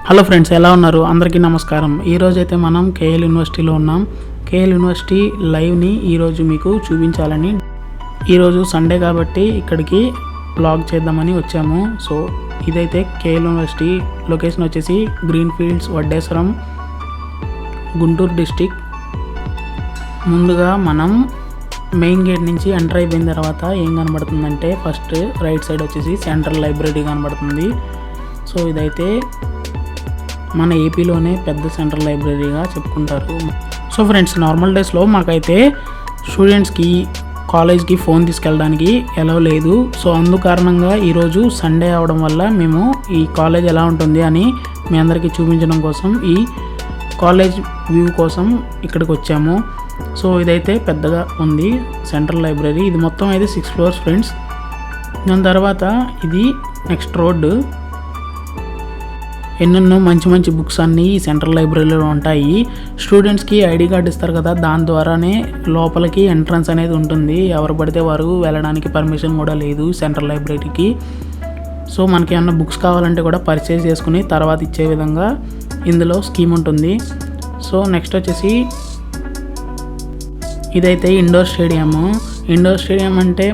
Hello friends, ఎలా ఉన్నారు? అందరికీ నమస్కారం. ఈరోజైతే మనం కేఎల్ యూనివర్సిటీలో ఉన్నాం. కేఎల్ యూనివర్సిటీ లైవ్ని ఈరోజు మీకు చూపించాలని, ఈరోజు సండే కాబట్టి ఇక్కడికి బ్లాగ్ చేద్దామని వచ్చాము. సో ఇదైతే కేఎల్ యూనివర్సిటీ లొకేషన్ వచ్చేసి green fields, Vaddeswaram, Guntur district. ముందుగా మనం మెయిన్ గేట్ నుంచి ఎంటర్ అయిపోయిన తర్వాత ఏం కనబడుతుందంటే, ఫస్ట్ రైట్ సైడ్ వచ్చేసి సెంట్రల్ లైబ్రరీ కనబడుతుంది. సో ఇదైతే మన ఏపీలోనే పెద్ద సెంట్రల్ లైబ్రరీగా చెప్పుకుంటారు. సో ఫ్రెండ్స్, నార్మల్ డేస్లో మాకైతే స్టూడెంట్స్కి కాలేజ్కి ఫోన్ తీసుకెళ్ళడానికి ఎలా లేదు. సో అందు కారణంగా ఈరోజు సండే అవడం వల్ల మేము ఈ కాలేజ్ ఎలా ఉంటుంది అని మీ అందరికీ చూపించడం కోసం, ఈ కాలేజ్ వ్యూ కోసం ఇక్కడికి వచ్చాము. సో ఇదైతే పెద్దగా ఉంది సెంట్రల్ లైబ్రరీ. ఇది మొత్తం అయితే 6 floors ఫ్రెండ్స్. దాని తర్వాత ఇది నెక్స్ట్ రోడ్డు. ఎన్నెన్నో మంచి మంచి బుక్స్ అన్నీ ఈ సెంట్రల్ లైబ్రరీలో ఉంటాయి. స్టూడెంట్స్కి ఐడి కార్డు ఇస్తారు కదా, దాని ద్వారానే లోపలికి ఎంట్రన్స్ అనేది ఉంటుంది. ఎవరు పడితే వారు వెళ్ళడానికి పర్మిషన్ కూడా లేదు సెంట్రల్ లైబ్రరీకి. సో మనకి ఏమన్నా బుక్స్ కావాలంటే కూడా పర్చేస్ చేసుకుని తర్వాత ఇచ్చే విధంగా ఇందులో స్కీమ్ ఉంటుంది. సో నెక్స్ట్ వచ్చేసి ఇదైతే ఇండోర్ స్టేడియం. ఇండోర్ స్టేడియం అంటే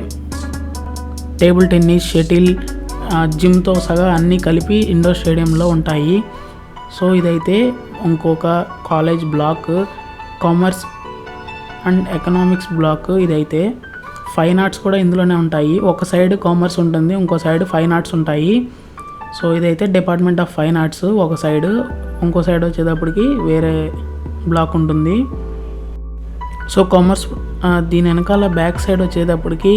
టేబుల్ టెన్నిస్, షటిల్, జిమ్తో సగా అన్నీ కలిపి ఇండోర్ స్టేడియంలో ఉంటాయి. సో ఇదైతే ఇంకొక college block, commerce and economics block. ఇదైతే ఫైన్ ఆర్ట్స్ కూడా ఇందులోనే ఉంటాయి. ఒక సైడ్ కామర్స్ ఉంటుంది, ఇంకో సైడ్ ఫైన్ ఆర్ట్స్ ఉంటాయి. సో ఇదైతే డిపార్ట్మెంట్ ఆఫ్ ఫైన్ ఆర్ట్స్ ఒక సైడ్, ఇంకో సైడ్ వచ్చేటప్పటికి వేరే బ్లాక్ ఉంటుంది. సో కామర్స్ దీని వెనకాల బ్యాక్ సైడ్ వచ్చేటప్పటికి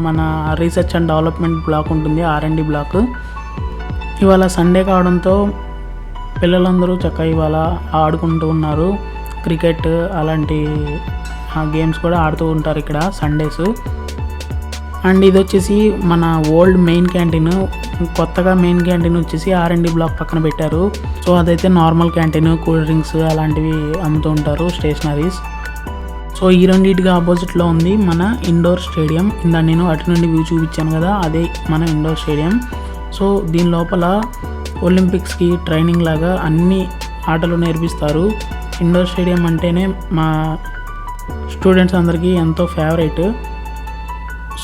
మన రీసెర్చ్ అండ్ డెవలప్మెంట్ బ్లాక్ ఉంటుంది, R&D బ్లాక్. ఇవాళ సండే కావడంతో పిల్లలందరూ చక్కగా ఇవాళ ఆడుకుంటూ ఉన్నారు. క్రికెట్ అలాంటి గేమ్స్ కూడా ఆడుతూ ఉంటారు ఇక్కడ సండేస్. అండ్ ఇది వచ్చేసి మన ఓల్డ్ మెయిన్ క్యాంటీన్. కొత్తగా మెయిన్ క్యాంటీన్ వచ్చేసి R&D బ్లాక్ పక్కన పెట్టారు. సో అదైతే నార్మల్ క్యాంటీన్, కూల్ డ్రింక్స్ అలాంటివి అమ్ముతూ ఉంటారు, స్టేషనరీస్. సో ఈ రెండింటికి ఆపోజిట్లో ఉంది మన ఇండోర్ స్టేడియం. ఇందా నేను అటు నుండి వ్యూ చూపించాను కదా, అదే మన ఇండోర్ స్టేడియం. సో దీని లోపల ఒలింపిక్స్కి ట్రైనింగ్ లాగా అన్ని ఆటలు నేర్పిస్తారు. ఇండోర్ స్టేడియం అంటేనే మా స్టూడెంట్స్ అందరికీ ఎంతో ఫేవరెట్.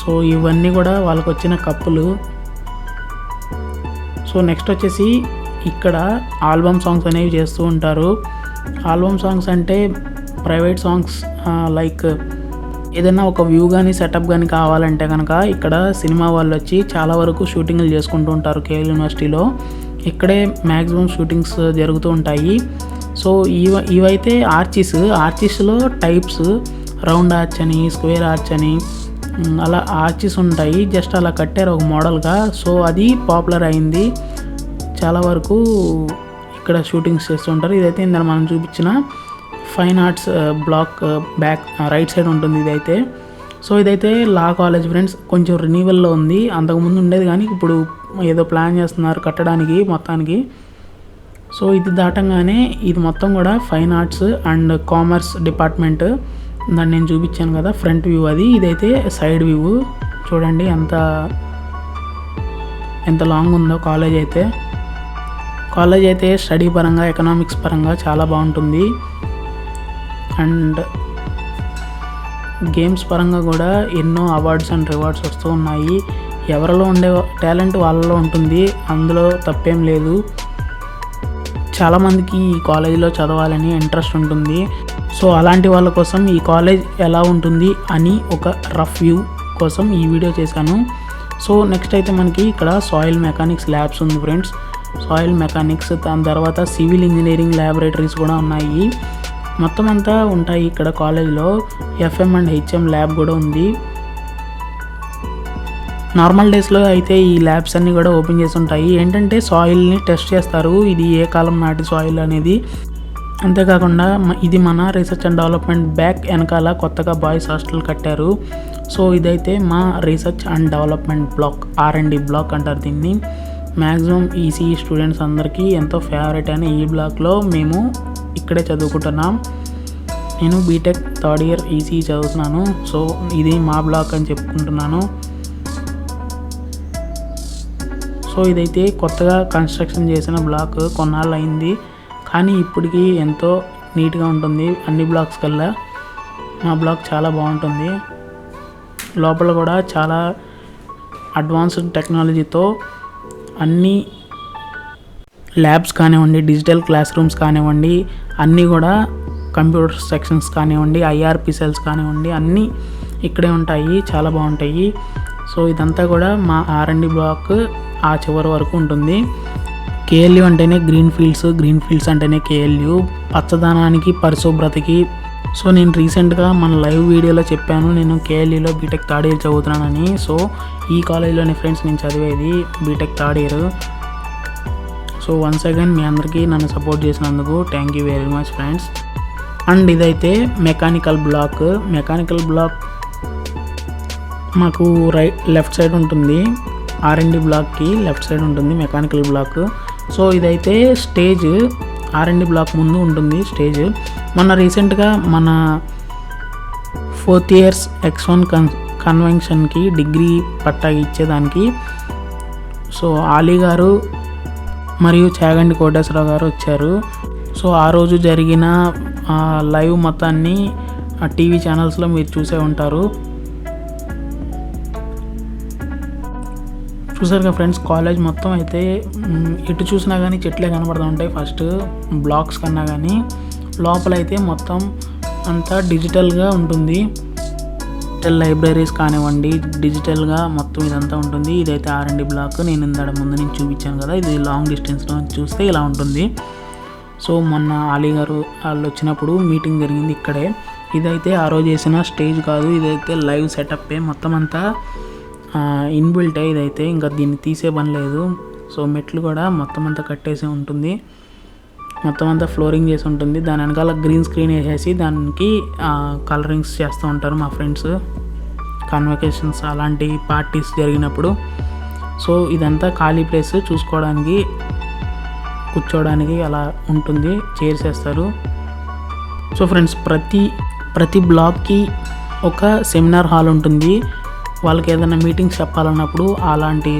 సో ఇవన్నీ కూడా వాళ్ళకు వచ్చిన కప్పులు. సో నెక్స్ట్ వచ్చేసి ఇక్కడ ఆల్బమ్ సాంగ్స్ అనేవి చేస్తూ ఉంటారు. ఆల్బమ్ సాంగ్స్ అంటే ప్రైవేట్ సాంగ్స్, లైక్ ఏదైనా ఒక వ్యూ కానీ సెటప్ కానీ కావాలంటే కనుక ఇక్కడ సినిమా వాళ్ళు వచ్చి చాలా వరకు షూటింగ్లు చేసుకుంటూ ఉంటారు కేఎల్ యూనివర్సిటీలో. ఇక్కడే మ్యాక్సిమం షూటింగ్స్ జరుగుతూ ఉంటాయి. సో ఇవైతే ఆర్చిస్లో టైప్స్, రౌండ్ ఆర్చ్ అని, స్క్వేర్ ఆర్చ్ అని అలా ఆర్చిస్ ఉంటాయి. జస్ట్ అలా కట్టారు ఒక మోడల్గా. సో అది పాపులర్ అయింది. చాలా వరకు ఇక్కడ షూటింగ్స్ చేస్తుంటారు. ఇదైతే ఇందులో మనం చూపించిన fine arts block back right side ఉంటుంది ఇదైతే. సో ఇదైతే లా కాలేజ్ ఫ్రెండ్స్. కొంచెం రినీవల్లో ఉంది, అంతకుముందు ఉండేది కానీ ఇప్పుడు ఏదో ప్లాన్ చేస్తున్నారు కట్టడానికి మొత్తానికి. సో ఇది దాటంగానే ఇది మొత్తం కూడా fine arts and commerce department. దాన్ని నేను చూపించాను కదా ఫ్రంట్ వ్యూ అది. ఇదైతే సైడ్ వ్యూ. చూడండి ఎంత లాంగ్ ఉందో కాలేజ్ అయితే. కాలేజ్ అయితే స్టడీ పరంగా, ఎకనామిక్స్ పరంగా చాలా బాగుంటుంది. అండ్ గేమ్స్ పరంగా కూడా ఎన్నో అవార్డ్స్ అండ్ రివార్డ్స్ వస్తూ ఉన్నాయి. ఎవరిలో ఉండే టాలెంట్ వాళ్ళలో ఉంటుంది, అందులో తప్పేం లేదు. చాలామందికి ఈ కాలేజీలో చదవాలని ఇంట్రెస్ట్ ఉంటుంది. సో అలాంటి వాళ్ళ కోసం ఈ కాలేజ్ ఎలా ఉంటుంది అని ఒక రఫ్ వ్యూ కోసం ఈ వీడియో చేశాను. సో నెక్స్ట్ అయితే మనకి ఇక్కడ సాయిల్ మెకానిక్స్ ల్యాబ్స్ ఉంది ఫ్రెండ్స్. సాయిల్ మెకానిక్స్, దాని తర్వాత సివిల్ ఇంజనీరింగ్ ల్యాబొరేటరీస్ కూడా ఉన్నాయి. మొత్తం అంతా ఉంటాయి ఇక్కడ కాలేజ్లో. FM అండ్ HM ల్యాబ్ కూడా ఉంది. నార్మల్ డేస్లో అయితే ఈ ల్యాబ్స్ అన్నీ కూడా ఓపెన్ చేసి ఉంటాయి. ఏంటంటే సాయిల్ని టెస్ట్ చేస్తారు, ఇది ఏ కాలం నాటి సాయిల్ అనేది. అంతేకాకుండా ఇది మన రీసెర్చ్ అండ్ డెవలప్మెంట్ బ్యాక్ వెనకాల కొత్తగా బాయ్స్ హాస్టల్ కట్టారు. సో ఇదైతే మా research and development block, R&D block అంటారు దీన్ని. మ్యాక్సిమం ఈసీఈ స్టూడెంట్స్ అందరికీ ఎంతో ఫేవరెట్ అయిన ఈ బ్లాక్లో మేము ఇక్కడే చదువుకుంటున్నాం. నేను బీటెక్ థర్డ్ ఇయర్ ఈసీఈ చదువుతున్నాను. సో ఇది మా బ్లాక్ అని చెప్పుకుంటున్నాను. సో ఇదైతే కొత్తగా కన్స్ట్రక్షన్ చేసిన బ్లాక్, కొన్నాళ్ళు అయింది కానీ ఇప్పటికీ ఎంతో నీట్గా ఉంటుంది అన్ని బ్లాక్స్ కల్లా. మా బ్లాక్ చాలా బాగుంటుంది. లోపల కూడా చాలా అడ్వాన్స్డ్ టెక్నాలజీతో అన్ని ల్యాబ్స్ కానివ్వండి, డిజిటల్ క్లాస్ రూమ్స్ కానివ్వండి, అన్నీ కూడా కంప్యూటర్ సెక్షన్స్ కానివ్వండి, ఐఆర్పి సెల్స్ కానివ్వండి, అన్నీ ఇక్కడే ఉంటాయి. చాలా బాగుంటాయి. సో ఇదంతా కూడా మా R&D బ్లాక్ ఆ చివరి వరకు ఉంటుంది. KLU అంటేనే గ్రీన్ ఫీల్డ్స్ అంటేనే KLU, పచ్చదనానికి, పరిశుభ్రతకి. సో నేను రీసెంట్గా మన లైవ్ వీడియోలో చెప్పాను నేను KLUలో బీటెక్ థర్డ్ ఇయర్ చదువుతున్నానని. సో ఈ కాలేజీలోని ఫ్రెండ్స్ నేను చదివేది BTech third year. So once again మీ అందరికీ నన్ను సపోర్ట్ చేసినందుకు thank you very much friends. And ఇదైతే మెకానికల్ బ్లాక్ మాకు లెఫ్ట్ సైడ్ ఉంటుంది. R&D బ్లాక్కి లెఫ్ట్ సైడ్ ఉంటుంది మెకానికల్ బ్లాక్. సో ఇదైతే స్టేజ్, R&D బ్లాక్ ముందు ఉంటుంది స్టేజ్. మొన్న రీసెంట్గా మన 4th ఇయర్స్ X1 కన్వెన్షన్కి డిగ్రీ పట్టా ఇచ్చేదానికి సో ఆలీ గారు మరియు చాగంటి కోటేశ్వరరావు గారు వచ్చారు. సో ఆ రోజు జరిగిన లైవ్ మొత్తాన్ని టీవీ ఛానల్స్లో మీరు చూసే ఉంటారు. చూసారుగా ఫ్రెండ్స్, కాలేజ్ మొత్తం అయితే ఎటు చూసినా కానీ చెట్లే కనబడుతూ ఉంటాయి ఫస్ట్ బ్లాక్స్ కన్నా. కానీ లోపలైతే మొత్తం అంతా డిజిటల్గా ఉంటుంది. డిజిటల్ లైబ్రరీస్ కానివ్వండి, డిజిటల్గా మొత్తం ఇదంతా ఉంటుంది. ఇదైతే R&D బ్లాక్. నేను ముందు నుంచి చూపించాను కదా, ఇది లాంగ్ డిస్టెన్స్లో చూస్తే ఇలా ఉంటుంది. సో మొన్న ఆలీ గారు వాళ్ళు వచ్చినప్పుడు మీటింగ్ జరిగింది ఇక్కడే. ఇదైతే ఆ రోజు వేసిన స్టేజ్ కాదు, ఇదైతే లైవ్ సెటప్పే. మొత్తం అంతా ఇన్బిల్టే. ఇదైతే ఇంకా దీన్ని తీసే పని లేదు. సో మెట్లు కూడా మొత్తం అంతా కట్టేసి ఉంటుంది, మొత్తం అంతా ఫ్లోరింగ్ చేసి ఉంటుంది. దాని వెనకాల గ్రీన్ స్క్రీన్ వేసేసి దానికి కలరింగ్స్ చేస్తూ ఉంటారు మా ఫ్రెండ్స్ కన్వకేషన్స్ అలాంటి పార్టీస్ జరిగినప్పుడు. సో ఇదంతా ఖాళీ ప్లేస్, చూసుకోవడానికి కూర్చోవడానికి అలా ఉంటుంది, చైర్స్ వేస్తారు. సో ఫ్రెండ్స్, ప్రతి బ్లాక్కి ఒక సెమినార్ హాల్ ఉంటుంది. వాళ్ళకి ఏదైనా మీటింగ్స్ చెప్పాలన్నప్పుడు అలాంటి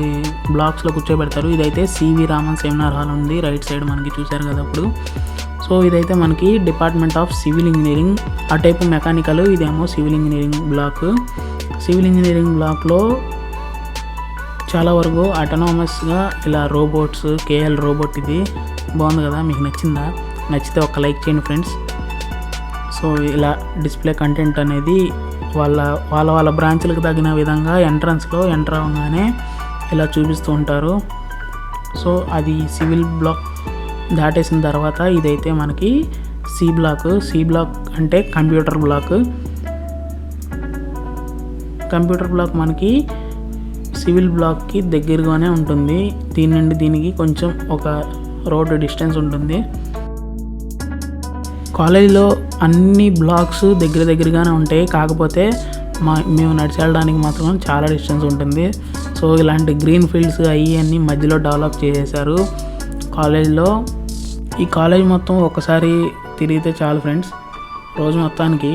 బ్లాక్స్లో కూర్చోబెడతారు. ఇదైతే సివి రామన్ సెమినార్ హాల్ ఉంది రైట్ సైడ్ మనకి, చూశారు కదా అప్పుడు. సో ఇదైతే మనకి డిపార్ట్మెంట్ ఆఫ్ సివిల్ ఇంజనీరింగ్, అటైపు మెకానికల్, ఇదేమో civil engineering block. Civil engineering బ్లాక్లో చాలా వరకు అటానమస్గా ఇలా రోబోట్స్, KL రోబోట్ ఇది బాగుంది కదా, మీకు నచ్చిందా? నచ్చితే ఒక లైక్ చేయండి ఫ్రెండ్స్. సో ఇలా డిస్ప్లే కంటెంట్ అనేది వాళ్ళ బ్రాంచ్లకు తగిన విధంగా ఎంట్రన్స్లో ఎంటర్ అవ్వగానే ఇలా చూపిస్తూ ఉంటారు. సో అది సివిల్ బ్లాక్ దాటేసిన తర్వాత ఇదైతే మనకి సి బ్లాక్ అంటే కంప్యూటర్ బ్లాక్ మనకి సివిల్ బ్లాక్కి దగ్గరగానే ఉంటుంది. దీని నుండి దీనికి కొంచెం ఒక రోడ్ డిస్టెన్స్ ఉంటుంది. కాలేజీలో అన్ని బ్లాక్స్ దగ్గరగానే ఉంటాయి, కాకపోతే మేము నడిచి వెళ్ళడానికి మాత్రం చాలా డిస్టెన్స్ ఉంటుంది. సో ఇలాంటి గ్రీన్ ఫీల్డ్స్ అన్నీ మధ్యలో డెవలప్ చేసేసారు కాలేజ్లో. ఈ కాలేజ్ మొత్తం ఒకసారి తిరిగితే చాలు ఫ్రెండ్స్, రోజు మొత్తానికి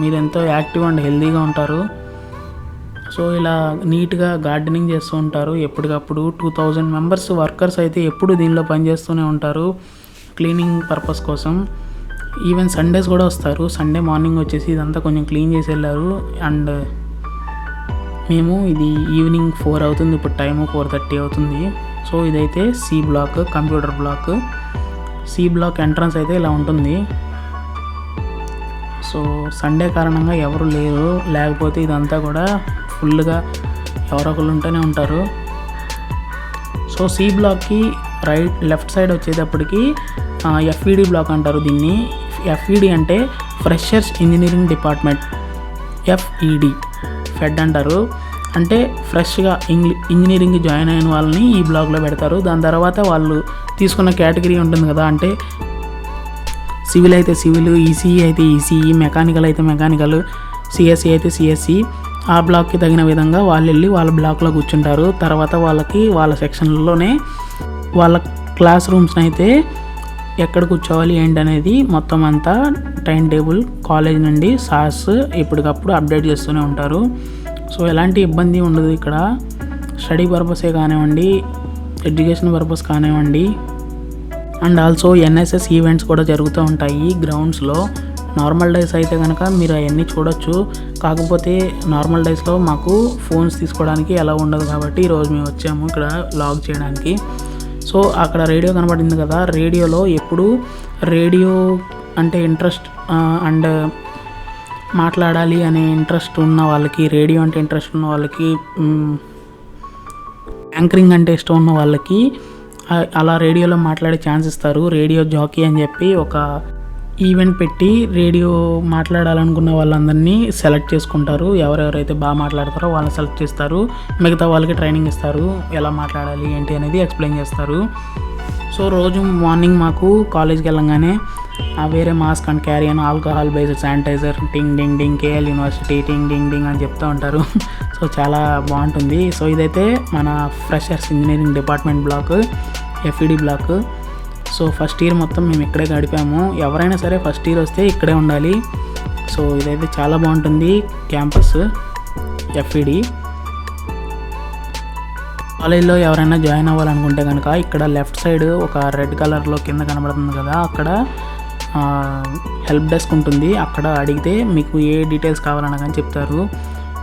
మీరు ఎంతో యాక్టివ్ అండ్ హెల్తీగా ఉంటారు. సో ఇలా నీట్గా గార్డెనింగ్ చేస్తూ ఉంటారు ఎప్పటికప్పుడు. 2000 మెంబర్స్ వర్కర్స్ అయితే ఎప్పుడు దీనిలో పనిచేస్తూనే ఉంటారు క్లీనింగ్ పర్పస్ కోసం. ఈవెన్ సండేస్ కూడా వస్తారు. సండే మార్నింగ్ వచ్చేసి ఇదంతా కొంచెం క్లీన్ చేసి వెళ్ళారు. అండ్ మేము ఇది ఈవినింగ్ 4 అవుతుంది, ఇప్పుడు టైము 4:30 అవుతుంది. సో ఇదైతే C block, computer block. C block entrance అయితే ఇలా ఉంటుంది. సో సండే కారణంగా ఎవరు లేరు, లేకపోతే ఇదంతా కూడా ఫుల్గా ఎవరో ఒకళ్ళు ఉంటూనే ఉంటారు. సో సి బ్లాక్కి లెఫ్ట్ సైడ్ వచ్చేటప్పటికి FED బ్లాక్ అంటారు దీన్ని. FED అంటే ఫ్రెషర్స్ ఇంజనీరింగ్ డిపార్ట్మెంట్, ఫెడ్ అంటారు. అంటే ఫ్రెష్గా ఇంజనీరింగ్ జాయిన్ అయిన వాళ్ళని ఈ బ్లాక్లో పెడతారు. దాని తర్వాత వాళ్ళు తీసుకున్న కేటగిరీ ఉంటుంది కదా, అంటే సివిల్ అయితే సివిల్, ఈసీఈ అయితే ఈసీఈ, మెకానికల్ అయితే మెకానికల్, సిఎస్సి అయితే సిఎస్సి. ఆ బ్లాక్కి తగిన విధంగా వాళ్ళు వెళ్ళి వాళ్ళ బ్లాక్లో కూర్చుంటారు. తర్వాత వాళ్ళకి వాళ్ళ సెక్షన్లోనే వాళ్ళ క్లాస్ రూమ్స్ని అయితే ఎక్కడ కూర్చోవాలి ఏంటనేది మొత్తం అంతా టైం టేబుల్ కాలేజ్ నుండి సార్స్ ఎప్పటికప్పుడు అప్డేట్ చేస్తూనే ఉంటారు. సో ఎలాంటి ఇబ్బంది ఉండదు ఇక్కడ. స్టడీ పర్పసే కానివ్వండి, ఎడ్యుకేషన్ పర్పస్ కానివ్వండి. అండ్ ఆల్సో ఎన్ఎస్ఎస్ ఈవెంట్స్ కూడా జరుగుతూ ఉంటాయి గ్రౌండ్స్లో. నార్మల్ డేస్ అయితే కనుక మీరు అవన్నీ చూడొచ్చు. కాకపోతే నార్మల్ డేస్లో మాకు ఫోన్స్ తీసుకోవడానికి ఎలా ఉండదు కాబట్టి ఈరోజు మేము వచ్చాము ఇక్కడ లాగ్ చేయడానికి. సో అక్కడ రేడియో కనబడింది కదా, రేడియోలో ఎప్పుడు రేడియో అంటే ఇంట్రెస్ట్ అండ్ మాట్లాడాలి అనే ఇంట్రెస్ట్ ఉన్న వాళ్ళకి, రేడియో అంటే ఇంట్రెస్ట్ ఉన్న వాళ్ళకి, యాంకరింగ్ అంటే ఇష్టం ఉన్న వాళ్ళకి అలా రేడియోలో మాట్లాడే ఛాన్స్ ఇస్తారు. రేడియో జాకీ అని చెప్పి ఒక ఈవెంట్ పెట్టి రేడియో మాట్లాడాలనుకున్న వాళ్ళందరినీ సెలెక్ట్ చేసుకుంటారు. ఎవరెవరైతే బాగా మాట్లాడతారో వాళ్ళని సెలెక్ట్ చేస్తారు. మిగతా వాళ్ళకి ట్రైనింగ్ ఇస్తారు, ఎలా మాట్లాడాలి ఏంటి అనేది ఎక్స్ప్లెయిన్ చేస్తారు. సో రోజు మార్నింగ్ మాకు కాలేజ్కి వెళ్ళంగానే వేరే మాస్క్ అండ్ క్యారీ అని ఆల్కహాల్ బేస్డ్ శానిటైజర్ టింగ్ డింగ్ డింగ్ కేఎల్ యూనివర్సిటీ టింగ్ డింగ్ డింగ్ అని చెప్తూ ఉంటారు. సో చాలా బాగుంటుంది. సో ఇదైతే మన freshers engineering department block, FED block. So first year మొత్తం మేము ఇక్కడే గడిపాము. ఎవరైనా సరే ఫస్ట్ ఇయర్ వస్తే ఇక్కడే ఉండాలి. సో ఇదైతే చాలా బాగుంటుంది క్యాంపస్ ఎఫ్ఈడి. కాలేజ్లో ఎవరైనా జాయిన్ అవ్వాలనుకుంటే కనుక ఇక్కడ లెఫ్ట్ సైడ్ ఒక రెడ్ కలర్లో కింద కనబడుతుంది కదా, అక్కడ హెల్ప్ డెస్క్ ఉంటుంది. అక్కడ అడిగితే మీకు ఏ డీటెయిల్స్ కావాలన్నా కానీ చెప్తారు.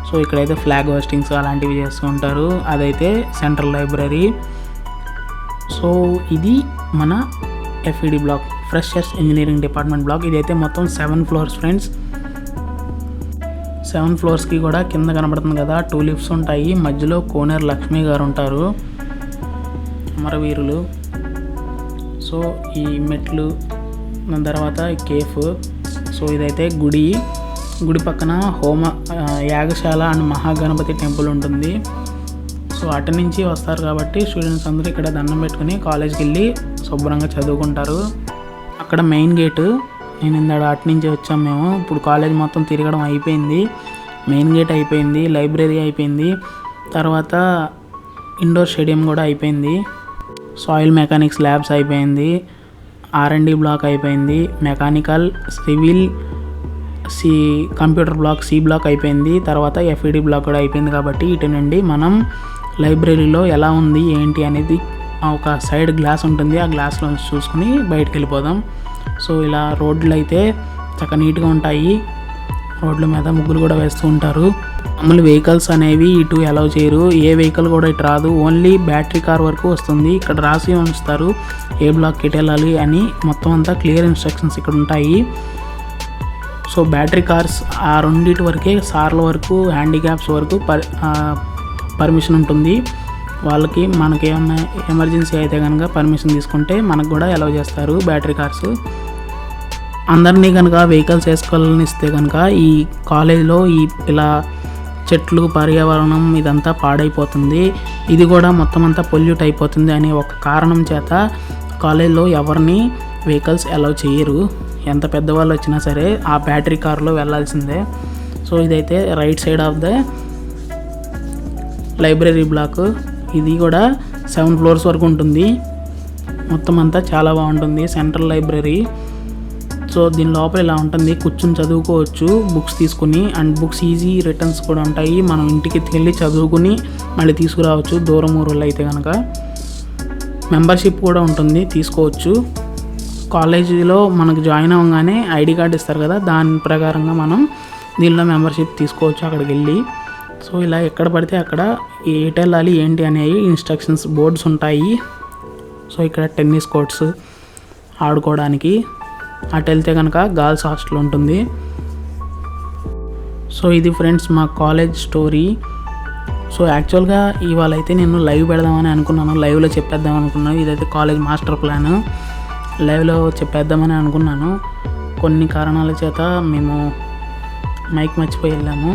సో ఇక్కడైతే ఫ్లాగ్ హోస్టింగ్స్ అలాంటివి చేస్తూ ఉంటారు. అదైతే సెంట్రల్ లైబ్రరీ. సో ఇది మన FED block, freshers engineering department block. ఇదైతే మొత్తం 7 floors ఫ్రెండ్స్. 7 floors కూడా కింద కనబడుతుంది కదా 2 lifts ఉంటాయి. మధ్యలో కోనేరు లక్ష్మి గారు ఉంటారు, అమరవీరులు. సో ఈ మెట్లు, దాని తర్వాత కేఫ్. సో ఇదైతే గుడి పక్కన యాగశాల అండ్ మహాగణపతి టెంపుల్ ఉంటుంది. సో అటు నుంచి వస్తారు కాబట్టి స్టూడెంట్స్ అందరూ ఇక్కడ దండం పెట్టుకుని కాలేజ్కి వెళ్ళి శుభ్రంగా చదువుకుంటారు. అక్కడ మెయిన్ గేటు, నేను ఇందాక అటు నుంచి వచ్చాము మేము. ఇప్పుడు కాలేజ్ మొత్తం తిరగడం అయిపోయింది. మెయిన్ గేట్ అయిపోయింది, లైబ్రరీ అయిపోయింది, తర్వాత ఇండోర్ స్టేడియం కూడా అయిపోయింది, సాయిల్ మెకానిక్స్ ల్యాబ్స్ అయిపోయింది, R&D బ్లాక్ అయిపోయింది, mechanical, civil, computer block C block అయిపోయింది, తర్వాత ఎఫ్ఈడి బ్లాక్ కూడా అయిపోయింది. కాబట్టి ఇటు నుండి మనం లైబ్రరీలో ఎలా ఉంది ఏంటి అనేది ఒక సైడ్ గ్లాస్ ఉంటుంది, ఆ గ్లాస్లో చూసుకుని బయటకు వెళ్ళిపోదాం. సో ఇలా రోడ్లు అయితే చక్కగా నీట్గా ఉంటాయి. రోడ్ల మీద ముగ్గులు కూడా వేస్తూ ఉంటారు. మామూలు వెహికల్స్ అనేవి ఇటు అలౌ చేయరు, ఏ వెహికల్ కూడా ఇటు రాదు. ఓన్లీ బ్యాటరీ కార్ వరకు వస్తుంది. ఇక్కడ రాసి ఉంచుతారు ఏ బ్లాక్కి ఇటు వెళ్ళాలి అని. మొత్తం అంతా క్లియర్ ఇన్స్ట్రక్షన్స్ ఇక్కడ ఉంటాయి. సో బ్యాటరీ కార్స్ ఆ రెండింటి వరకే, సార్ల వరకు, హ్యాండిక్యాప్స్ వరకు పర్మిషన్ ఉంటుంది వాళ్ళకి. మనకి ఏమన్నా ఎమర్జెన్సీ అయితే కనుక పర్మిషన్ తీసుకుంటే మనకు కూడా అలౌ చేస్తారు బ్యాటరీ కార్స్. అందరినీ కనుక వెహికల్స్ వేసుకోవాలని ఇస్తే కనుక ఈ కాలేజ్లో ఇలా చెట్లు, పర్యావరణం ఇదంతా పాడైపోతుంది, ఇది కూడా మొత్తం అంతా పొల్యూట్ అయిపోతుంది అనే ఒక కారణం చేత కాలేజ్లో ఎవరిని వెహికల్స్ అలౌ చేయరు. ఎంత పెద్దవాళ్ళు వచ్చినా సరే ఆ బ్యాటరీ కార్లో వెళ్ళాల్సిందే. సో ఇదైతే right side of the library block. ఇది కూడా 7 floors వరకు ఉంటుంది. మొత్తం అంతా చాలా బాగుంటుంది సెంట్రల్ లైబ్రరీ. సో దీని లోపల ఇలా ఉంటుంది, కూర్చుని చదువుకోవచ్చు బుక్స్ తీసుకుని. అండ్ బుక్స్ ఈజీ రిటర్న్స్ కూడా ఉంటాయి, మనం ఇంటికి వెళ్ళి చదువుకుని మళ్ళీ తీసుకురావచ్చు దూరం ఊరులో అయితే కనుక. మెంబర్షిప్ కూడా ఉంటుంది, తీసుకోవచ్చు. కాలేజీలో మనకు జాయిన్ అవ్వగానే ఐడి కార్డు ఇస్తారు కదా, దాని ప్రకారంగా మనం దీనిలో మెంబర్షిప్ తీసుకోవచ్చు అక్కడికి వెళ్ళి. సో ఇలా ఎక్కడ పడితే అక్కడ ఎటు వెళ్ళాలి ఏంటి అనేవి ఇన్స్ట్రక్షన్స్ బోర్డ్స్ ఉంటాయి. సో ఇక్కడ టెన్నిస్ కోర్ట్స్ ఆడుకోవడానికి. అటు వెళ్తే కనుక గర్ల్స్ హాస్టల్ ఉంటుంది. సో ఇది ఫ్రెండ్స్ మా కాలేజ్ స్టోరీ. సో యాక్చువల్గా ఇవాళ అయితే నేను లైవ్ పెడదామని అనుకున్నాను, లైవ్లో చెప్పేద్దాం అనుకున్నాను. ఇదైతే కాలేజ్ మాస్టర్ ప్లాన్, లైవ్లో చెప్పేద్దామని అనుకున్నాను. కొన్ని కారణాల చేత మేము మైక్ మర్చిపోయి వెళ్ళాము.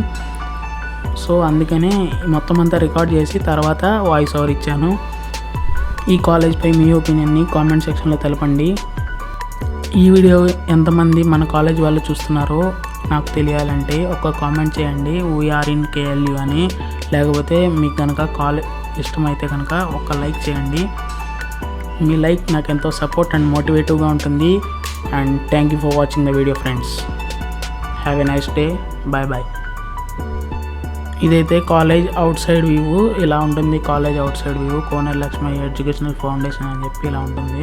సో అందుకనే మొత్తం అంతా రికార్డ్ చేసి తర్వాత వాయిస్ ఓవర్ ఇచ్చాను. ఈ కాలేజ్పై మీ ఒపీనియన్ని కామెంట్ సెక్షన్లో తెలపండి. ఈ వీడియో ఎంతమంది మన కాలేజ్ వాళ్ళు చూస్తున్నారో నాకు తెలియాలంటే ఒక కామెంట్ చేయండి, వీఆర్ ఇన్ కేఎల్యూ అని. లేకపోతే మీకు కనుక కాలేజ్ ఇష్టమైతే కనుక ఒక లైక్ చేయండి. మీ లైక్ నాకు ఎంతో సపోర్ట్ అండ్ మోటివేటివ్గా ఉంటుంది. And thank you for watching the video friends. Have a nice day. Bye bye. ఇదైతే కాలేజ్ అవుట్ సైడ్ వ్యూ ఇలా ఉంటుంది. College outside view Koneru Lakshmaiah educational foundation అని చెప్పి ఇలా ఉంటుంది.